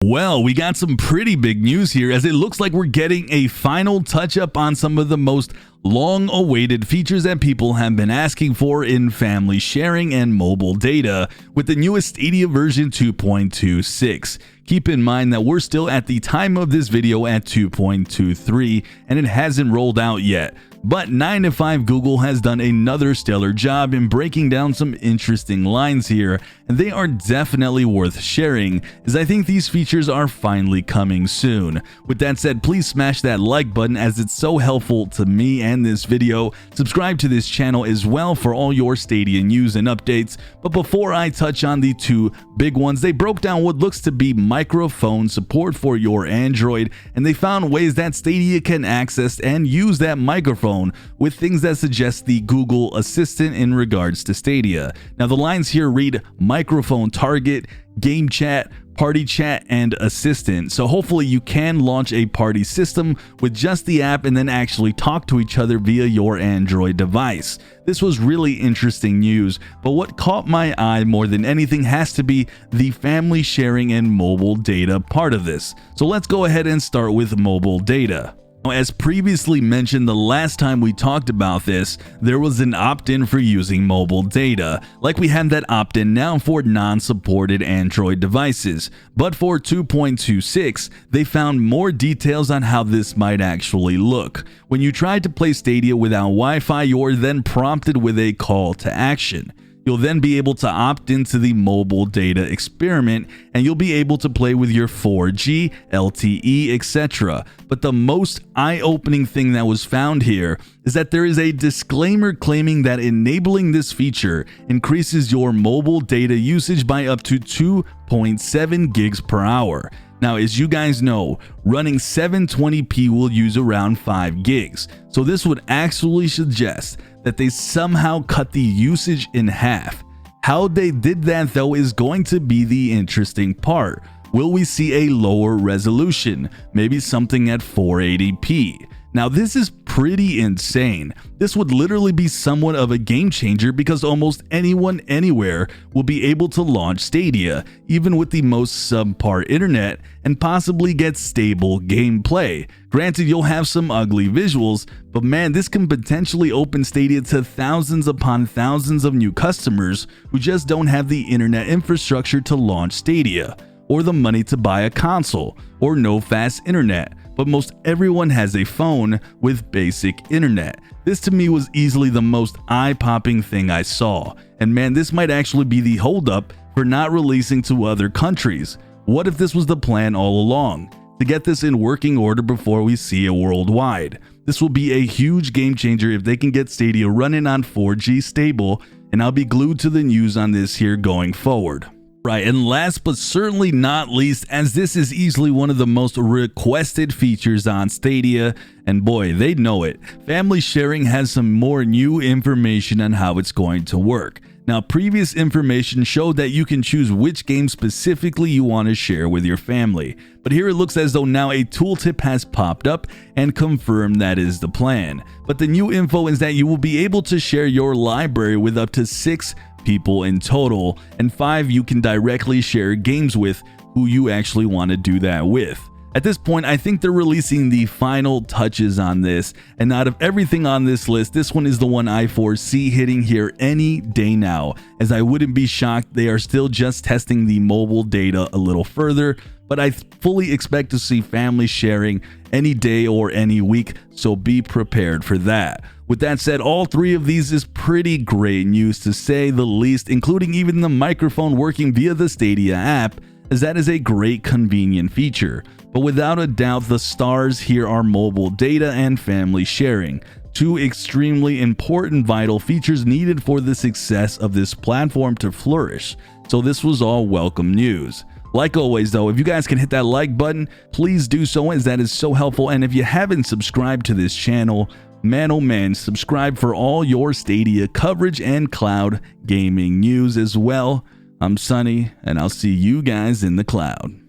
Well, we got some pretty big news here, as it looks like we're getting a final touch up on some of the most long awaited features that people have been asking for in family sharing and mobile data with the newest Stadia version 2.26. Keep in mind that we're still at the time of this video at 2.23 and it hasn't rolled out yet. But 9 to 5 Google has done another stellar job in breaking down some interesting lines here, and they are definitely worth sharing, as I think these features are finally coming soon. With that said, please smash that like button, as it's so helpful to me and this video. Subscribe to this channel as well for all your Stadia news and updates. But before I touch on the two big ones, they broke down what looks to be microphone support for your Android, and they found ways that Stadia can access and use that microphone with things that suggest the Google Assistant in regards to Stadia. Now the lines here read microphone target, game chat, party chat, and assistant. So hopefully you can launch a party system with just the app and then actually talk to each other via your Android device. This was really interesting news, but what caught my eye more than anything has to be the family sharing and mobile data part of this. So let's go ahead and start with mobile data. As previously mentioned the last time we talked about this, there was an opt-in for using mobile data, like we have that opt-in now for non-supported Android devices. But for 2.26, they found more details on how this might actually look. When you try to play Stadia without Wi-Fi, you're then prompted with a call to action. You'll then be able to opt into the mobile data experiment, and you'll be able to play with your 4G, LTE, etc. But the most eye-opening thing that was found here is that there is a disclaimer claiming that enabling this feature increases your mobile data usage by up to 2.7 gigs per hour. Now, as you guys know, running 720p will use around 5 gigs, so this would actually suggest that they somehow cut the usage in half. How they did that though is going to be the interesting part. Will we see a lower resolution, maybe something at 480p? Now this is pretty insane. This would literally be somewhat of a game changer, because almost anyone anywhere will be able to launch Stadia, even with the most subpar internet, and possibly get stable gameplay. Granted, you'll have some ugly visuals, but man, this can potentially open Stadia to thousands upon thousands of new customers who just don't have the internet infrastructure to launch Stadia, or the money to buy a console, or no fast internet. But most everyone has a phone with basic internet. This to me was easily the most eye-popping thing I saw. And man, this might actually be the holdup for not releasing to other countries. What if this was the plan all along? To get this in working order before we see it worldwide. This will be a huge game changer if they can get Stadia running on 4G stable, and I'll be glued to the news on this here going forward. Right, and last but certainly not least, as this is easily one of the most requested features on Stadia, and boy, they know it, family sharing has some more new information on how it's going to work. Now, previous information showed that you can choose which game specifically you want to share with your family, but here it looks as though now a tooltip has popped up and confirmed that is the plan. But the new info is that you will be able to share your library with up to 6 people in total, and 5 you can directly share games with who you actually want to do that with. At this point, I think they're releasing the final touches on this, and out of everything on this list, this one is the one I foresee hitting here any day now, as I wouldn't be shocked they are still just testing the mobile data a little further, but I fully expect to see family sharing any day or any week, so be prepared for that. With that said, all 3 of these is pretty great news to say the least, including even the microphone working via the Stadia app, as that is a great convenient feature. But without a doubt, the stars here are mobile data and family sharing, 2 extremely important vital features needed for the success of this platform to flourish. So this was all welcome news. Like always though, if you guys can hit that like button, please do so, as that is so helpful. And if you haven't subscribed to this channel, man oh man, subscribe for all your Stadia coverage and cloud gaming news as well. I'm Sunny, and I'll see you guys in the cloud.